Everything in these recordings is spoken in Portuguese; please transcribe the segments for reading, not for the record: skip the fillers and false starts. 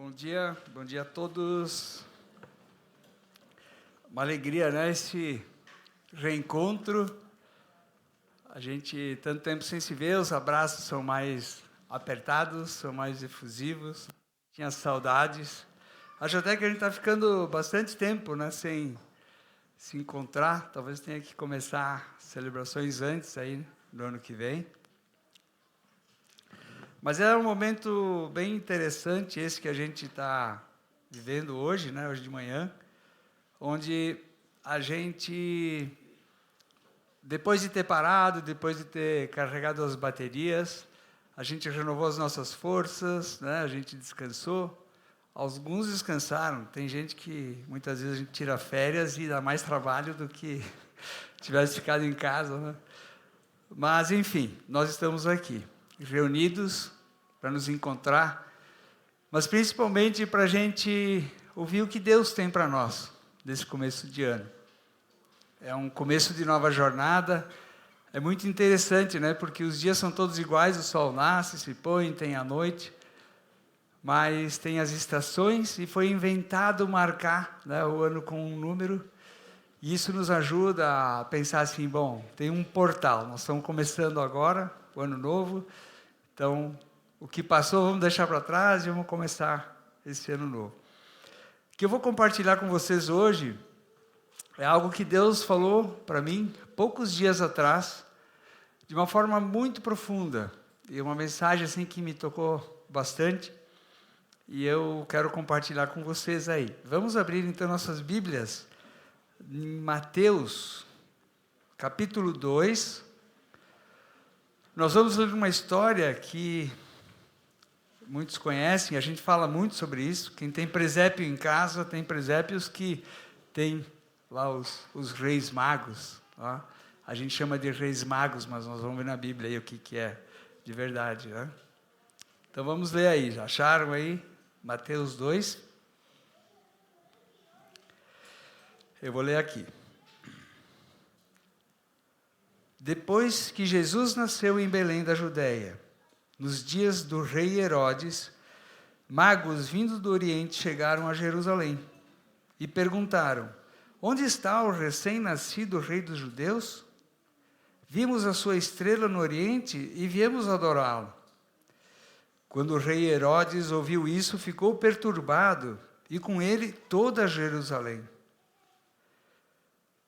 Bom dia a todos. Uma alegria, né? Esse reencontro. A gente, tanto tempo sem se ver, os abraços são mais apertados, são mais efusivos. Tinha saudades. Acho até que a gente está ficando bastante tempo, né? Sem se encontrar. Talvez tenha que começar celebrações antes aí, no ano que vem. Mas é um momento bem interessante esse que a gente está vivendo hoje, né, hoje de manhã, onde a gente, depois de ter parado, depois de ter carregado as baterias, a gente renovou as nossas forças, né, a gente descansou. Alguns descansaram, tem gente que muitas vezes a gente tira férias e dá mais trabalho do que tivesse ficado em casa, né? Mas, enfim, nós estamos aqui, reunidos para nos encontrar, mas principalmente para a gente ouvir o que Deus tem para nós, nesse começo de ano. É um começo de nova jornada, é muito interessante, né? Porque os dias são todos iguais, o sol nasce, se põe, tem a noite, mas tem as estações e foi inventado marcar, né, o ano com um número. E isso nos ajuda a pensar assim, bom, tem um portal, nós estamos começando agora, o ano novo, então o que passou vamos deixar para trás e vamos começar esse ano novo. O que eu vou compartilhar com vocês hoje é algo que Deus falou para mim poucos dias atrás, de uma forma muito profunda, e uma mensagem assim que me tocou bastante, e eu quero compartilhar com vocês aí. Vamos abrir então nossas Bíblias em Mateus, capítulo 2, nós vamos ler uma história que muitos conhecem, a gente fala muito sobre isso. Quem tem presépio em casa, tem presépios que tem lá os reis magos. Ó. A gente chama de reis magos, mas nós vamos ver na Bíblia aí o que é de verdade. Né? Então vamos ler aí, já acharam aí? Mateus 2. Eu vou ler aqui. Depois que Jesus nasceu em Belém da Judéia, nos dias do rei Herodes, magos vindos do Oriente chegaram a Jerusalém e perguntaram: onde está o recém-nascido rei dos judeus? Vimos a sua estrela no Oriente e viemos adorá-lo. Quando o rei Herodes ouviu isso, ficou perturbado e com ele toda Jerusalém.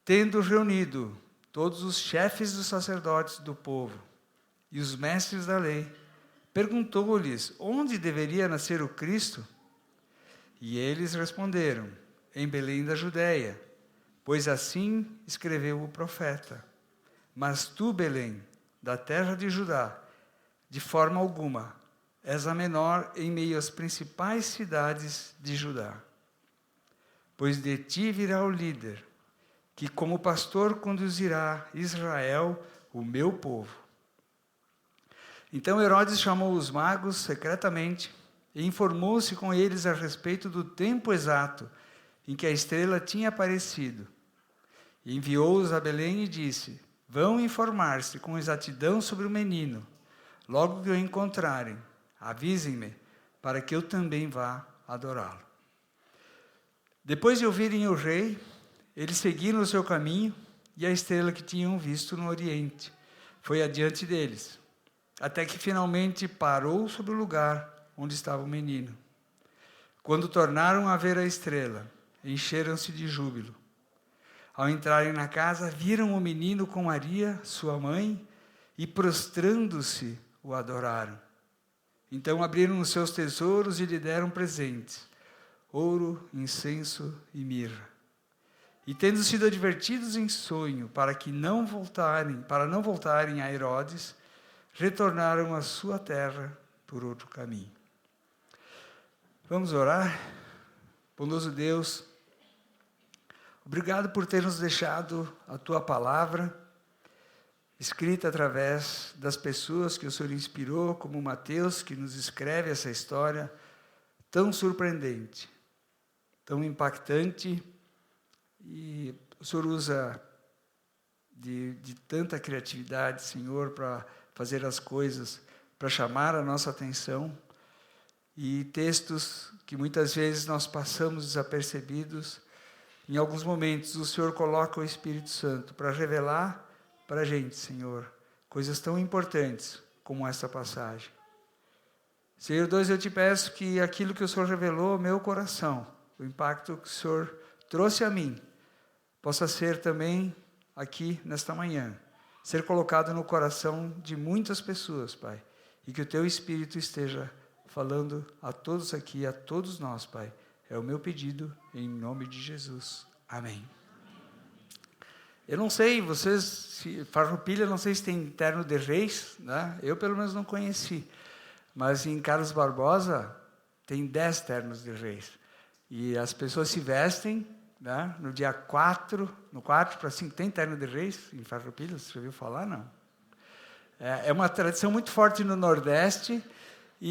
Tendo reunido todos os chefes dos sacerdotes do povo e os mestres da lei, perguntou-lhes onde deveria nascer o Cristo? E eles responderam: em Belém da Judéia, pois assim escreveu o profeta. Mas tu, Belém, da terra de Judá, de forma alguma és a menor em meio às principais cidades de Judá. Pois de ti virá o líder, que como pastor conduzirá Israel, o meu povo. Então Herodes chamou os magos secretamente e informou-se com eles a respeito do tempo exato em que a estrela tinha aparecido. E enviou-os a Belém e disse: vão informar-se com exatidão sobre o menino. Logo que o encontrarem, avisem-me, para que eu também vá adorá-lo. Depois de ouvirem o rei, eles seguiram o seu caminho e a estrela que tinham visto no Oriente foi adiante deles, até que finalmente parou sobre o lugar onde estava o menino. Quando tornaram a ver a estrela, encheram-se de júbilo. Ao entrarem na casa, viram o menino com Maria, sua mãe, e prostrando-se, o adoraram. Então abriram os seus tesouros e lhe deram presentes: ouro, incenso e mirra. E tendo sido advertidos em sonho para não voltarem a Herodes, retornaram à sua terra por outro caminho. Vamos orar? Bondoso Deus, obrigado por ter nos deixado a tua palavra, escrita através das pessoas que o Senhor inspirou, como Mateus, que nos escreve essa história tão surpreendente, tão impactante. E o Senhor usa de tanta criatividade, Senhor, para fazer as coisas, para chamar a nossa atenção. e textos que muitas vezes nós passamos desapercebidos. Em alguns momentos, o Senhor coloca o Espírito Santo para revelar para a gente, Senhor, coisas tão importantes como essa passagem. Senhor Deus, eu te peço que aquilo que o Senhor revelou ao meu coração, o impacto que o Senhor trouxe a mim, possa ser também aqui nesta manhã, ser colocado no coração de muitas pessoas, Pai, e que o Teu Espírito esteja falando a todos aqui, a todos nós, Pai. É o meu pedido, em nome de Jesus. Amém. Eu não sei, vocês, Farroupilha, não sei se tem terno de reis, né? Eu pelo menos não conheci, mas em Carlos Barbosa tem 10 ternos de reis. E as pessoas se vestem, né? No dia 4, no 4 para 5, tem terno de reis em Farroupilha, você já ouviu falar? Não. É uma tradição muito forte no Nordeste,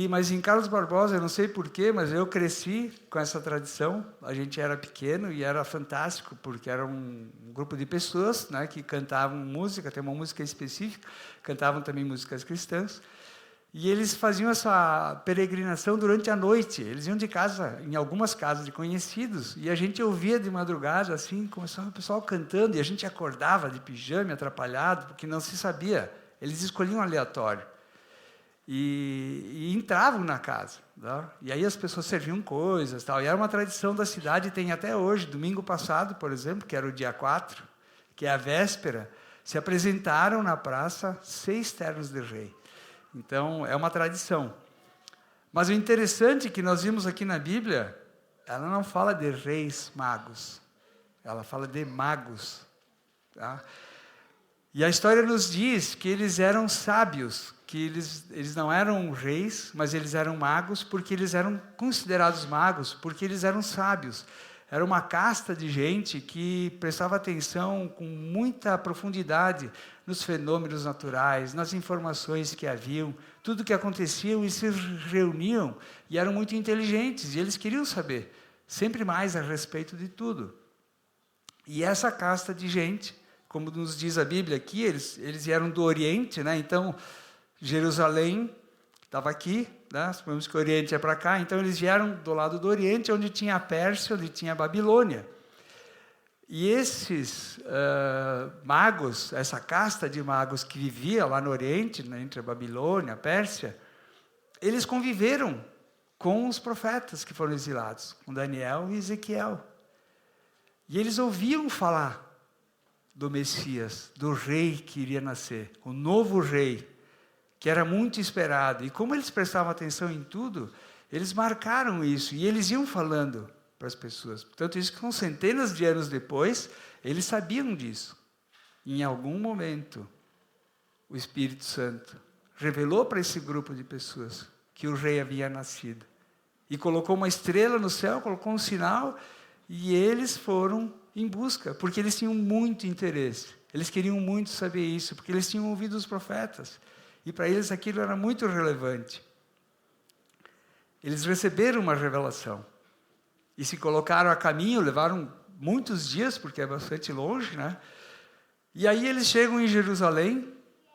mas em Carlos Barbosa, eu não sei porquê, mas eu cresci com essa tradição. A gente era pequeno e era fantástico, porque era um grupo de pessoas, né, que cantavam música, tem uma música específica, cantavam também músicas cristãs, e eles faziam essa peregrinação durante a noite. Eles iam de casa, em algumas casas de conhecidos, e a gente ouvia de madrugada, assim, começava o pessoal cantando, e a gente acordava de pijama, atrapalhado, porque não se sabia. Eles escolhiam aleatório. E entravam na casa, tá? E aí as pessoas serviam coisas, tal. E era uma tradição da cidade, tem até hoje. Domingo passado, por exemplo, que era o dia 4, que é a véspera, se apresentaram na praça 6 ternos de rei. Então, é uma tradição. Mas o interessante é que nós vimos aqui na Bíblia, ela não fala de reis magos, ela fala de magos, tá? E a história nos diz que eles eram sábios, que eles não eram reis, mas eles eram magos, porque eles eram considerados magos, porque eles eram sábios. Era uma casta de gente que prestava atenção com muita profundidade nos fenômenos naturais, nas informações que haviam, tudo que acontecia, e se reuniam, e eram muito inteligentes, e eles queriam saber sempre mais a respeito de tudo. E essa casta de gente, como nos diz a Bíblia aqui, eles vieram do Oriente, né? Então, Jerusalém estava aqui, né? Suponhamos que o Oriente é para cá, então eles vieram do lado do Oriente, onde tinha a Pérsia, onde tinha a Babilônia. E esses magos, essa casta de magos que vivia lá no Oriente, né, entre a Babilônia e a Pérsia, eles conviveram com os profetas que foram exilados, com Daniel e Ezequiel. E eles ouviam falar do Messias, do rei que iria nascer, o novo rei, que era muito esperado. E como eles prestavam atenção em tudo, eles marcaram isso, e eles iam falando para as pessoas. Portanto, isso que com centenas de anos depois, eles sabiam disso. Em algum momento, o Espírito Santo revelou para esse grupo de pessoas que o rei havia nascido. E colocou uma estrela no céu, colocou um sinal, e eles foram em busca, porque eles tinham muito interesse. Eles queriam muito saber isso, porque eles tinham ouvido os profetas. E para eles aquilo era muito relevante. Eles receberam uma revelação. E se colocaram a caminho, levaram muitos dias, porque é bastante longe, né? E aí eles chegam em Jerusalém,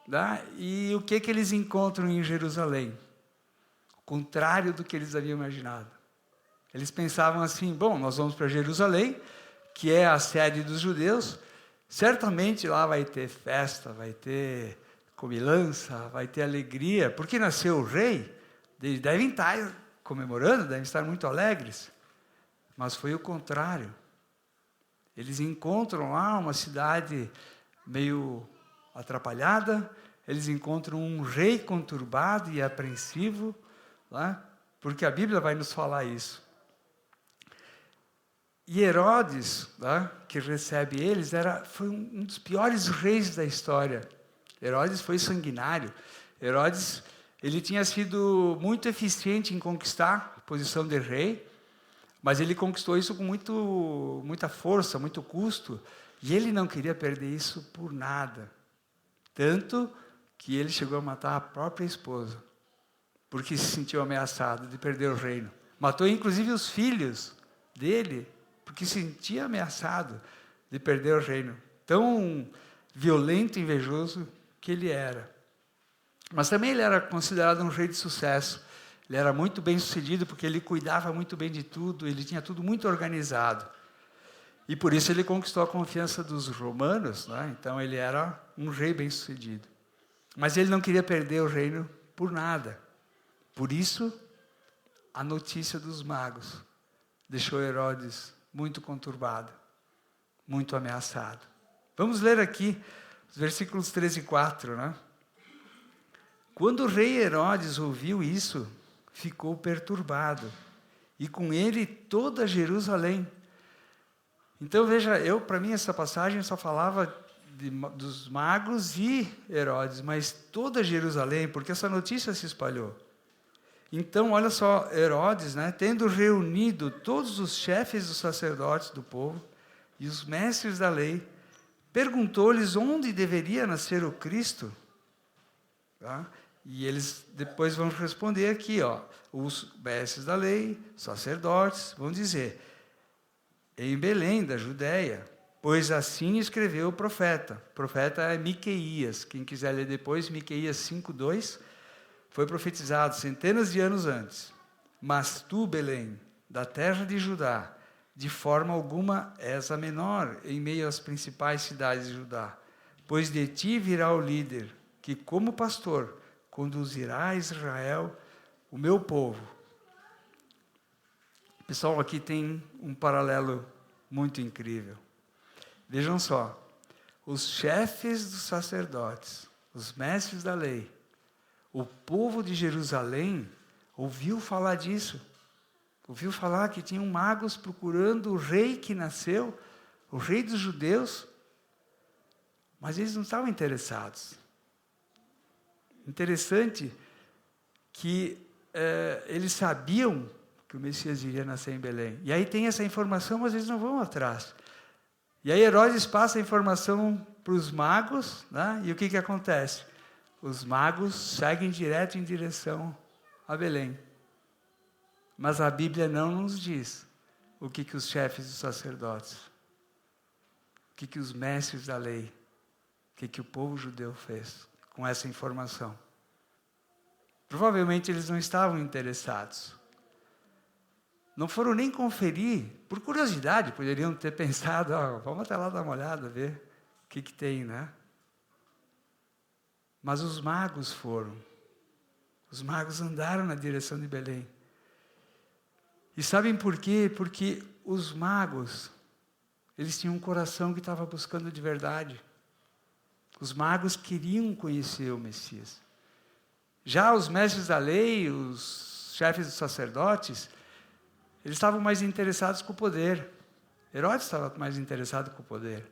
né? E o que eles encontram em Jerusalém? O contrário do que eles haviam imaginado. Eles pensavam assim, bom, nós vamos para Jerusalém, que é a sede dos judeus, certamente lá vai ter festa, vai ter comilança, vai ter alegria, porque nasceu o rei, eles devem estar comemorando, devem estar muito alegres. Mas foi o contrário. Eles encontram lá uma cidade meio atrapalhada, eles encontram um rei conturbado e apreensivo, né? Porque a Bíblia vai nos falar isso. E Herodes, né, que recebe eles, foi um dos piores reis da história. Herodes foi sanguinário. Herodes, ele tinha sido muito eficiente em conquistar a posição de rei, mas ele conquistou isso com muita força, muito custo, e ele não queria perder isso por nada. Tanto que ele chegou a matar a própria esposa, porque se sentiu ameaçado de perder o reino. Matou inclusive os filhos dele, porque se sentia ameaçado de perder o reino. Tão violento e invejoso que ele era. Mas também ele era considerado um rei de sucesso. Ele era muito bem sucedido porque ele cuidava muito bem de tudo, ele tinha tudo muito organizado. E por isso ele conquistou a confiança dos romanos, né? Então ele era um rei bem sucedido. Mas ele não queria perder o reino por nada. Por isso, a notícia dos magos deixou Herodes muito conturbado, muito ameaçado. Vamos ler aqui os versículos 13 e 4, né? Quando o rei Herodes ouviu isso, ficou perturbado, e com ele toda Jerusalém. Então veja, para mim essa passagem só falava dos magos e Herodes, mas toda Jerusalém, porque essa notícia se espalhou. Então, olha só, Herodes, né, tendo reunido todos os chefes dos sacerdotes do povo e os mestres da lei, perguntou-lhes onde deveria nascer o Cristo. Tá? E eles depois vão responder aqui, ó, os mestres da lei, sacerdotes, vão dizer, em Belém, da Judéia, pois assim escreveu o profeta. O profeta é Miqueias. Quem quiser ler depois, Miqueias 5:2, foi profetizado centenas de anos antes. Mas tu, Belém, da terra de Judá, de forma alguma és a menor em meio às principais cidades de Judá, pois de ti virá o líder, que como pastor conduzirá a Israel, o meu povo. Pessoal, aqui tem um paralelo muito incrível. Vejam só, os chefes dos sacerdotes, os mestres da lei, o povo de Jerusalém ouviu falar disso. Ouviu falar que tinham magos procurando o rei que nasceu, o rei dos judeus, mas eles não estavam interessados. Interessante que eles sabiam que o Messias iria nascer em Belém. E aí tem essa informação, mas eles não vão atrás. E aí Herodes passa a informação para os magos, né? E o que acontece? Os magos seguem direto em direção a Belém. Mas a Bíblia não nos diz o que os chefes dos sacerdotes, o que os mestres da lei, o que o povo judeu fez com essa informação. Provavelmente eles não estavam interessados. Não foram nem conferir, por curiosidade, poderiam ter pensado, vamos até lá dar uma olhada, ver o que tem, né? Mas os magos foram. Os magos andaram na direção de Belém. E sabem por quê? Porque os magos, eles tinham um coração que estava buscando de verdade. Os magos queriam conhecer o Messias. Já os mestres da lei, os chefes dos sacerdotes, eles estavam mais interessados com o poder. Herodes estava mais interessado com o poder.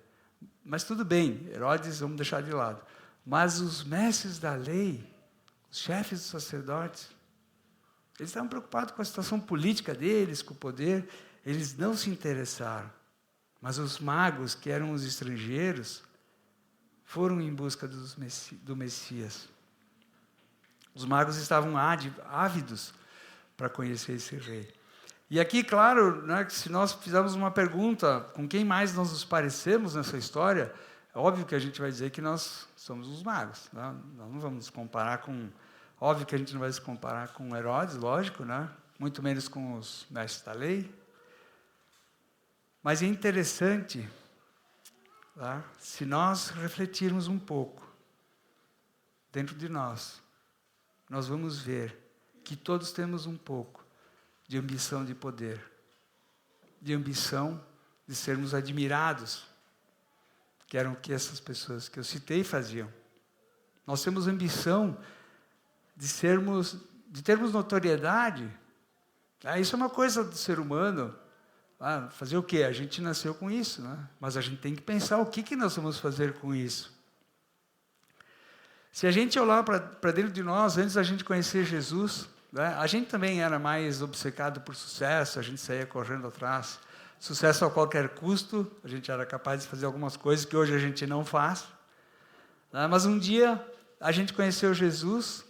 Mas tudo bem, Herodes vamos deixar de lado. Mas os mestres da lei, os chefes dos sacerdotes, eles estavam preocupados com a situação política deles, com o poder, eles não se interessaram. Mas os magos, que eram os estrangeiros, foram em busca do Messias. Os magos estavam ávidos para conhecer esse rei. E aqui, claro, né, que se nós fizermos uma pergunta, com quem mais nós nos parecemos nessa história, é óbvio que a gente vai dizer que nós somos os magos. Né? Nós não vamos nos comparar com... Óbvio que a gente não vai se comparar com Herodes, lógico, né? Muito menos com os mestres da lei. Mas é interessante, tá? Se nós refletirmos um pouco dentro de nós, nós vamos ver que todos temos um pouco de ambição de poder, de ambição de sermos admirados, que eram o que essas pessoas que eu citei faziam. Nós temos ambição de termos notoriedade. Isso é uma coisa do ser humano. Fazer o quê? A gente nasceu com isso, né? Mas a gente tem que pensar o que nós vamos fazer com isso. Se a gente olhar para dentro de nós, antes da gente conhecer Jesus, né, a gente também era mais obcecado por sucesso, a gente saía correndo atrás. Sucesso a qualquer custo, a gente era capaz de fazer algumas coisas que hoje a gente não faz. Né? Mas um dia a gente conheceu Jesus,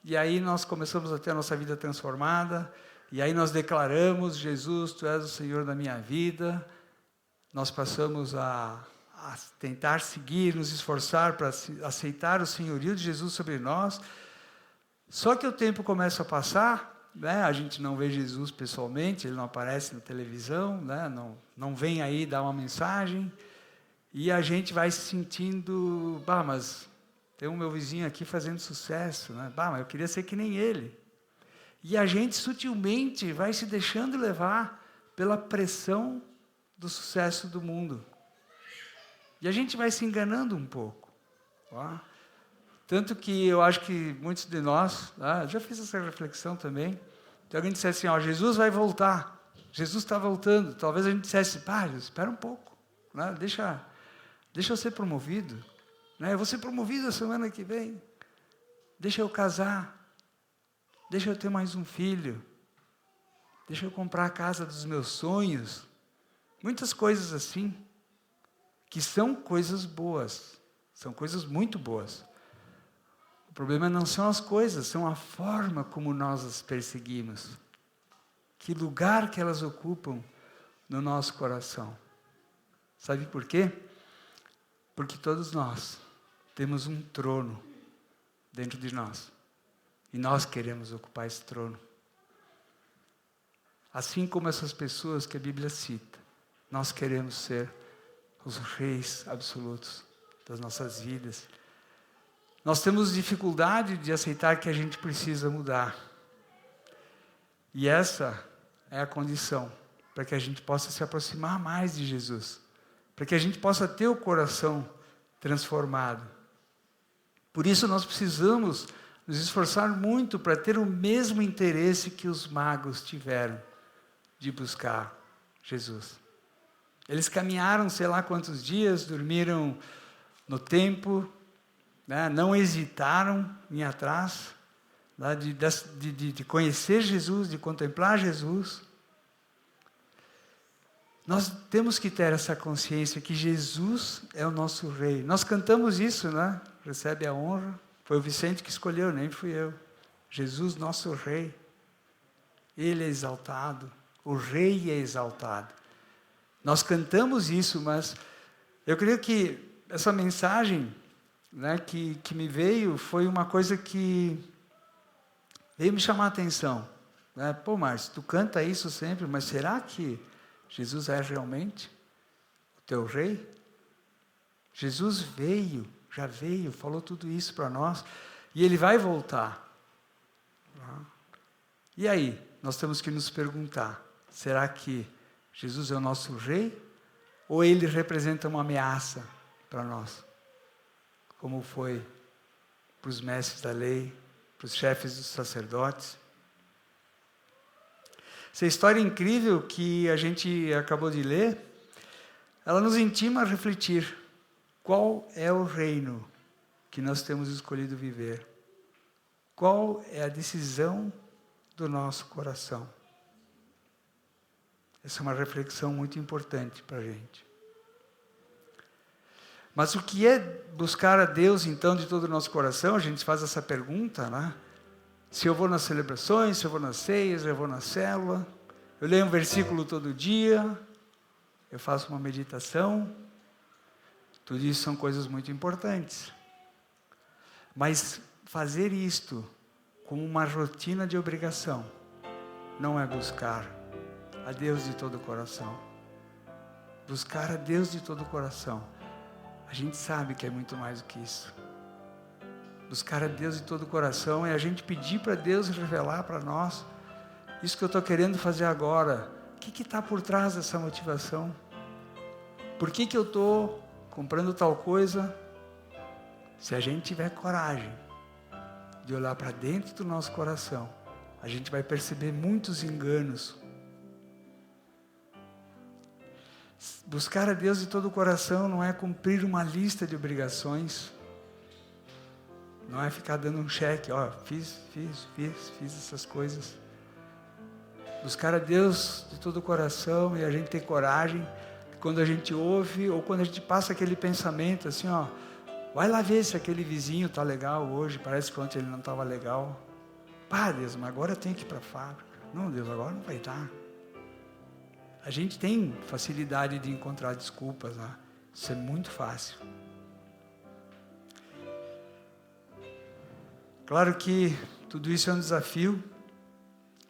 e aí nós começamos a ter a nossa vida transformada, e aí nós declaramos, Jesus, Tu és o Senhor da minha vida. Nós passamos a tentar seguir, nos esforçar para aceitar o senhorio de Jesus sobre nós. Só que o tempo começa a passar, né? A gente não vê Jesus pessoalmente, ele não aparece na televisão, né? Não vem aí dar uma mensagem, e a gente vai se sentindo, mas tem o meu vizinho aqui fazendo sucesso, né? Mas eu queria ser que nem ele. E a gente sutilmente vai se deixando levar pela pressão do sucesso do mundo. E a gente vai se enganando um pouco. Ó. Tanto que eu acho que muitos de nós, já fiz essa reflexão também, se alguém dissesse assim, Jesus vai voltar, Jesus está voltando, talvez a gente dissesse, espera um pouco, né? Deixa eu ser promovido, né? Eu vou ser promovido a semana que vem, deixa eu casar, deixa eu ter mais um filho, deixa eu comprar a casa dos meus sonhos, muitas coisas assim, que são coisas boas, são coisas muito boas. O problema não são as coisas, são a forma como nós as perseguimos. Que lugar que elas ocupam no nosso coração. Sabe por quê? Porque todos nós temos um trono dentro de nós. E nós queremos ocupar esse trono. Assim como essas pessoas que a Bíblia cita, nós queremos ser os reis absolutos das nossas vidas. Nós temos dificuldade de aceitar que a gente precisa mudar. E essa é a condição para que a gente possa se aproximar mais de Jesus. Para que a gente possa ter o coração transformado. Por isso nós precisamos nos esforçar muito para ter o mesmo interesse que os magos tiveram de buscar Jesus. Eles caminharam sei lá quantos dias, dormiram no templo, né? Não hesitaram em ir atrás, né? de conhecer Jesus, de contemplar Jesus. Nós temos que ter essa consciência que Jesus é o nosso Rei. Nós cantamos isso, né? Recebe a honra. Foi o Vicente que escolheu, nem fui eu. Jesus, nosso Rei. Ele é exaltado. O Rei é exaltado. Nós cantamos isso, mas eu creio que essa mensagem, né, que me veio foi uma coisa que veio me chamar a atenção. Né? Márcio, tu canta isso sempre, mas será que Jesus é realmente o teu Rei? Jesus já veio, falou tudo isso para nós, e Ele vai voltar. E aí, nós temos que nos perguntar, será que Jesus é o nosso Rei? Ou Ele representa uma ameaça para nós? Como foi para os mestres da lei, para os chefes dos sacerdotes? Essa história incrível que a gente acabou de ler, ela nos intima a refletir qual é o reino que nós temos escolhido viver. Qual é a decisão do nosso coração? Essa é uma reflexão muito importante para a gente. Mas o que é buscar a Deus, então, de todo o nosso coração? A gente faz essa pergunta, né? Se eu vou nas celebrações, se eu vou nas ceias, se eu vou na célula, eu leio um versículo todo dia, eu faço uma meditação, tudo isso são coisas muito importantes. Mas fazer isto como uma rotina de obrigação não é buscar a Deus de todo o coração. Buscar a Deus de todo o coração, a gente sabe que é muito mais do que isso. Buscar a Deus de todo o coração é a gente pedir para Deus revelar para nós isso que eu estou querendo fazer agora. O que está por trás dessa motivação? Por que eu estou comprando tal coisa? Se a gente tiver coragem de olhar para dentro do nosso coração, a gente vai perceber muitos enganos. Buscar a Deus de todo o coração não é cumprir uma lista de obrigações. Não é ficar dando um cheque, fiz essas coisas. Buscar a Deus de todo o coração e a gente ter coragem, quando a gente ouve, ou quando a gente passa aquele pensamento assim, vai lá ver se aquele vizinho está legal hoje, parece que ontem ele não estava legal. Deus, mas agora eu tenho que ir para a fábrica. Não, Deus, agora não vai dar. A gente tem facilidade de encontrar desculpas, né? Isso é muito fácil. Claro que tudo isso é um desafio,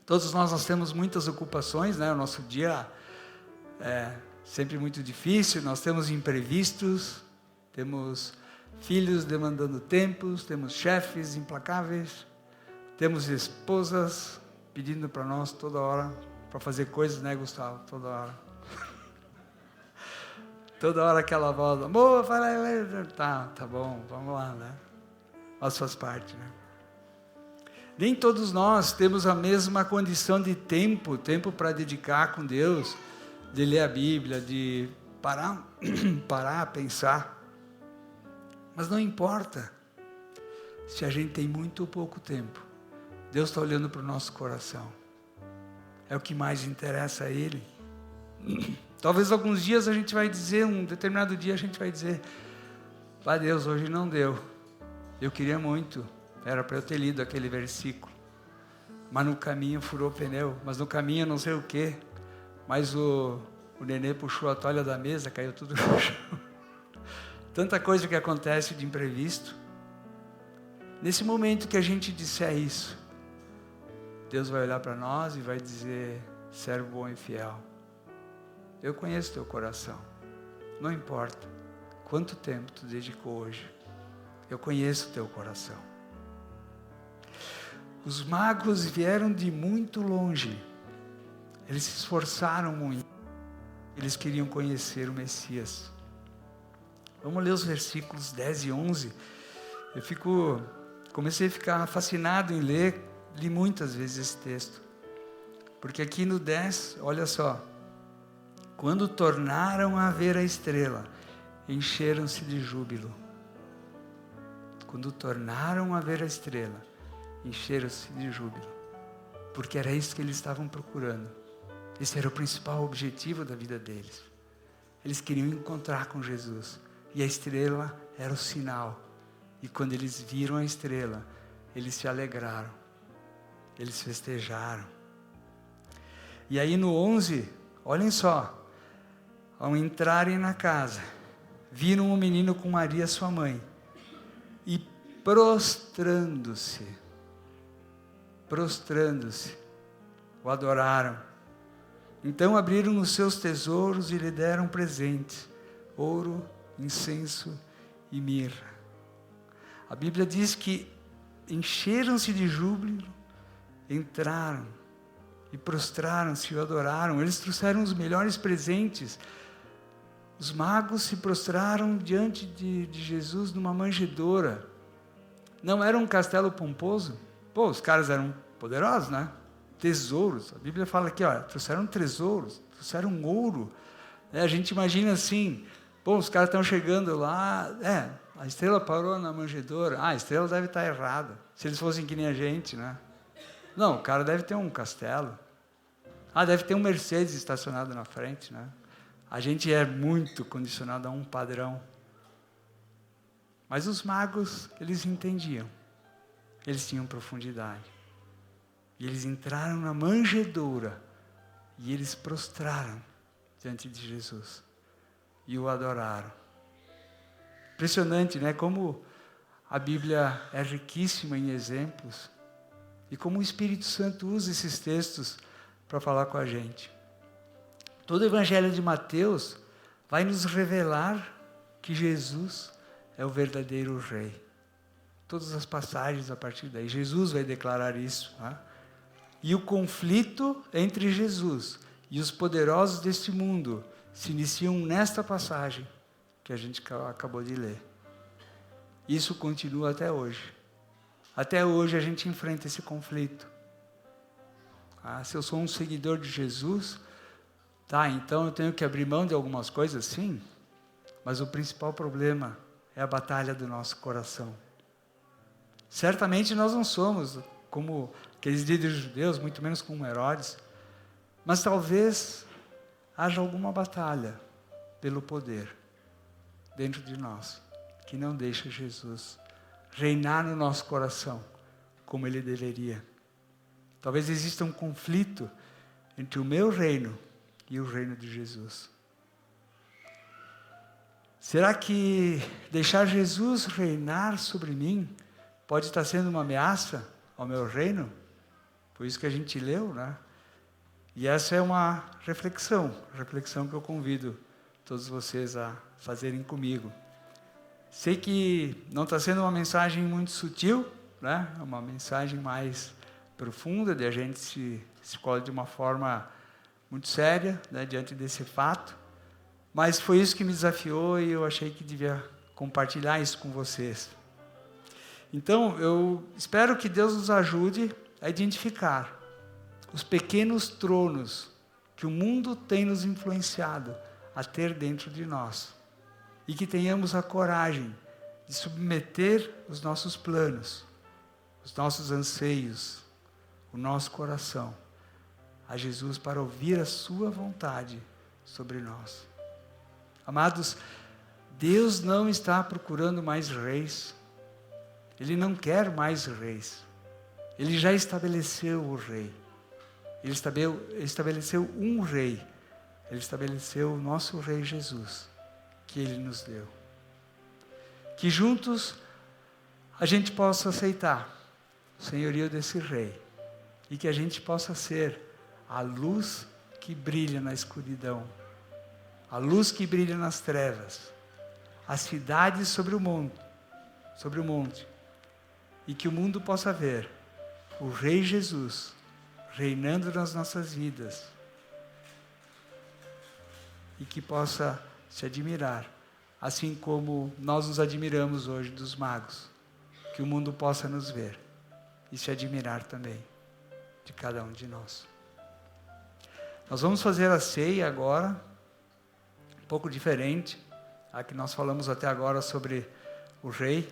Todos nós temos muitas ocupações, né? O nosso dia é sempre muito difícil, nós temos imprevistos, temos filhos demandando tempos, temos chefes implacáveis, temos esposas pedindo para nós toda hora para fazer coisas, né, Gustavo? Toda hora. Toda hora aquela voz, amor, vai lá, tá bom, vamos lá, né? Mas faz parte, né? Nem todos nós temos a mesma condição de tempo para dedicar com Deus, de ler a Bíblia, de parar, pensar. Mas não importa se a gente tem muito ou pouco tempo. Deus está olhando para o nosso coração. É o que mais interessa a Ele. Talvez alguns dias a gente vai dizer, um determinado dia a gente vai dizer, Pai Deus, hoje não deu. Eu queria muito, era para eu ter lido aquele versículo. Mas no caminho furou o pneu, mas no caminho não sei o quê. Mas o nenê puxou a toalha da mesa, caiu tudo no chão. Tanta coisa que acontece de imprevisto. Nesse momento que a gente disser isso, Deus vai olhar para nós e vai dizer, servo bom e fiel. Eu conheço teu coração. Não importa quanto tempo tu dedicou hoje. Eu conheço teu coração. Os magos vieram de muito longe. Eles se esforçaram muito. Eles queriam conhecer o Messias. Vamos ler os versículos 10 e 11. Comecei a ficar fascinado em ler, li muitas vezes esse texto. Porque aqui no 10, olha só. Quando tornaram a ver a estrela, encheram-se de júbilo. Quando tornaram a ver a estrela, encheram-se de júbilo. Porque era isso que eles estavam procurando. Esse era o principal objetivo da vida deles. Eles queriam encontrar com Jesus. E a estrela era o sinal. E quando eles viram a estrela, eles se alegraram. Eles festejaram. E aí no 11, olhem só. Ao entrarem na casa, viram um menino com Maria, sua mãe. E prostrando-se, o adoraram. Então abriram os seus tesouros e lhe deram presentes, ouro, incenso e mirra. A Bíblia diz que encheram-se de júbilo, entraram e prostraram-se e o adoraram. Eles trouxeram os melhores presentes. Os magos se prostraram diante de Jesus numa manjedoura. Não era um castelo pomposo. Pô, os caras eram poderosos, né? Tesouros. A Bíblia fala aqui, ó, trouxeram tesouros, trouxeram ouro. A gente imagina assim, pô, os caras estão chegando lá, a estrela parou na manjedoura. A estrela deve estar errada. Se eles fossem que nem a gente, né? Não, o cara deve ter um castelo. Deve ter um Mercedes estacionado na frente, né? A gente é muito condicionado a um padrão. Mas os magos, eles entendiam. Eles tinham profundidade. E eles entraram na manjedoura. E eles prostraram diante de Jesus. E o adoraram. Impressionante, né? Como a Bíblia é riquíssima em exemplos. E como o Espírito Santo usa esses textos para falar com a gente. Todo o Evangelho de Mateus vai nos revelar que Jesus é o verdadeiro Rei. Todas as passagens a partir daí, Jesus vai declarar isso. Né? E o conflito entre Jesus e os poderosos deste mundo se iniciam nesta passagem que a gente acabou de ler. Isso continua até hoje. Até hoje a gente enfrenta esse conflito. Se eu sou um seguidor de Jesus, então eu tenho que abrir mão de algumas coisas, sim, mas o principal problema é a batalha do nosso coração. Certamente nós não somos como aqueles líderes judeus, muito menos como Herodes, mas talvez haja alguma batalha pelo poder dentro de nós, que não deixa Jesus reinar no nosso coração como Ele deveria. Talvez exista um conflito entre o meu reino e o reino de Jesus. Será que deixar Jesus reinar sobre mim pode estar sendo uma ameaça ao meu reino? Foi isso que a gente leu, né? E essa é uma reflexão que eu convido todos vocês a fazerem comigo. Sei que não está sendo uma mensagem muito sutil, né? É uma mensagem mais profunda, de a gente se coloca de uma forma muito séria, né, diante desse fato. Mas foi isso que me desafiou e eu achei que devia compartilhar isso com vocês. Então, eu espero que Deus nos ajude a identificar os pequenos tronos que o mundo tem nos influenciado a ter dentro de nós. E que tenhamos a coragem de submeter os nossos planos, os nossos anseios, o nosso coração a Jesus para ouvir a sua vontade sobre nós. Amados, Deus não está procurando mais reis. Ele não quer mais reis. Ele já estabeleceu o rei. Ele estabeleceu um rei. Ele estabeleceu o nosso rei Jesus, que Ele nos deu. Que juntos a gente possa aceitar o senhorio desse rei. E que a gente possa ser a luz que brilha na escuridão. A luz que brilha nas trevas. A cidade sobre o monte. E que o mundo possa ver o Rei Jesus reinando nas nossas vidas. E que possa se admirar, assim como nós nos admiramos hoje dos magos. Que o mundo possa nos ver e se admirar também de cada um de nós. Nós vamos fazer a ceia agora, um pouco diferente, a que nós falamos até agora sobre o rei.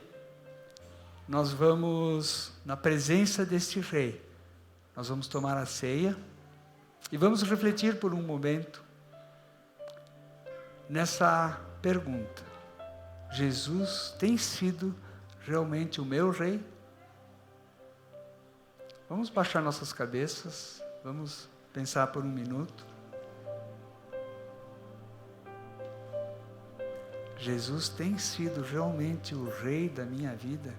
Nós vamos, na presença deste rei, nós vamos tomar a ceia e vamos refletir por um momento nessa pergunta: Jesus tem sido realmente o meu rei? Vamos baixar nossas cabeças, vamos pensar por um minuto. Jesus tem sido realmente o rei da minha vida?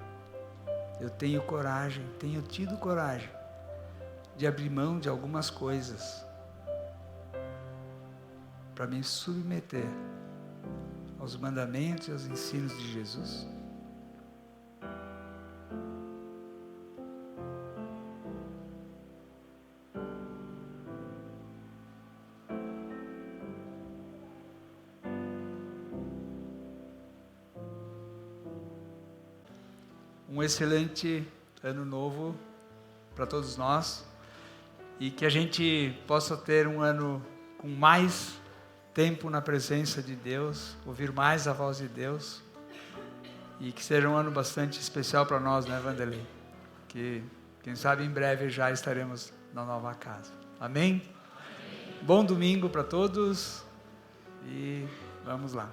Eu tenho tido coragem de abrir mão de algumas coisas para me submeter aos mandamentos e aos ensinos de Jesus? Um excelente ano novo para todos nós e que a gente possa ter um ano com mais tempo na presença de Deus, ouvir mais a voz de Deus e que seja um ano bastante especial para nós, né, Vanderlei? Que, quem sabe, em breve já estaremos na nova casa. Amém? Amém. Bom domingo para todos e vamos lá.